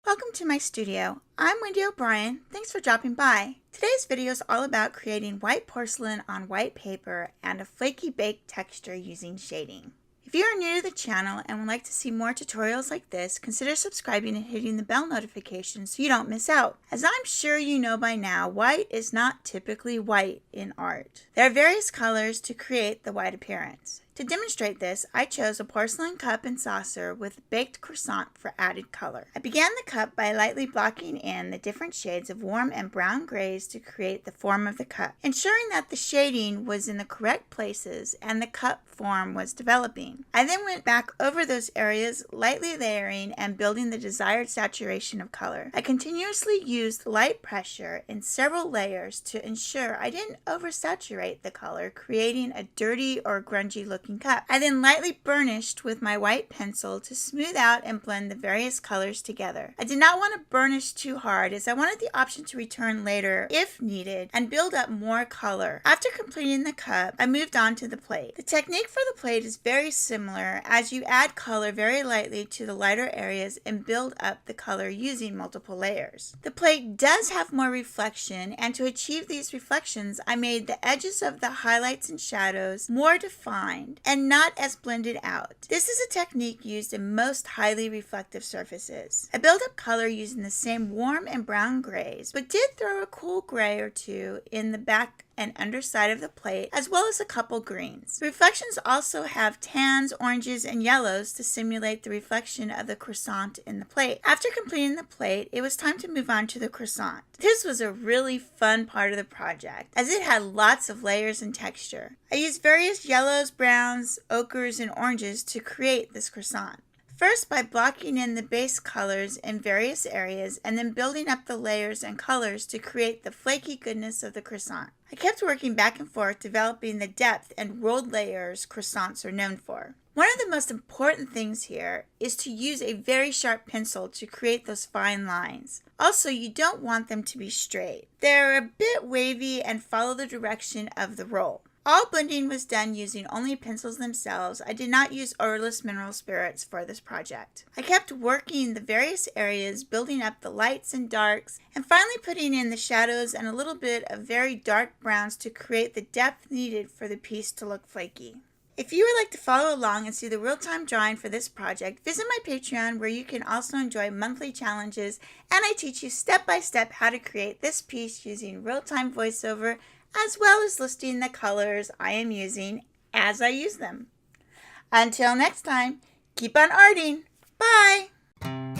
Welcome to my studio. I'm Wendy O'Brien. Thanks for dropping by. Today's video is all about creating white porcelain on white paper and a flaky baked texture using shading. If you are new to the channel and would like to see more tutorials like this, consider subscribing and hitting the bell notification so you don't miss out. As I'm sure you know by now, white is not typically white in art. There are various colors to create the white appearance. To demonstrate this, I chose a porcelain cup and saucer with baked croissant for added color. I began the cup by lightly blocking in the different shades of warm and brown grays to create the form of the cup, ensuring that the shading was in the correct places and the cup form was developing. I then went back over those areas, lightly layering and building the desired saturation of color. I continuously used light pressure in several layers to ensure I didn't oversaturate the color, creating a dirty or grungy looking cup. I then lightly burnished with my white pencil to smooth out and blend the various colors together. I did not want to burnish too hard as I wanted the option to return later if needed and build up more color. After completing the cup, I moved on to the plate. The technique for the plate is very similar as you add color very lightly to the lighter areas and build up the color using multiple layers. The plate does have more reflection, and to achieve these reflections, I made the edges of the highlights and shadows more defined and not as blended out. This is a technique used in most highly reflective surfaces. I built up color using the same warm and brown grays, but did throw a cool gray or two in the back and underside of the plate, as well as a couple greens. The reflections also have tans, oranges, and yellows to simulate the reflection of the croissant in the plate. After completing the plate, it was time to move on to the croissant. This was a really fun part of the project, as it had lots of layers and texture. I used various yellows, browns, ochres, and oranges to create this croissant. First, by blocking in the base colors in various areas and then building up the layers and colors to create the flaky goodness of the croissant. I kept working back and forth, developing the depth and rolled layers croissants are known for. One of the most important things here is to use a very sharp pencil to create those fine lines. Also, you don't want them to be straight. They're a bit wavy and follow the direction of the roll. All blending was done using only pencils themselves. I did not use odorless mineral spirits for this project. I kept working the various areas, building up the lights and darks, and finally putting in the shadows and a little bit of very dark browns to create the depth needed for the piece to look flaky. If you would like to follow along and see the real-time drawing for this project, visit my Patreon where you can also enjoy monthly challenges, and I teach you step-by-step how to create this piece using real-time voiceover, as well as listing the colors I am using as I use them. Until next time, keep on arting. Bye!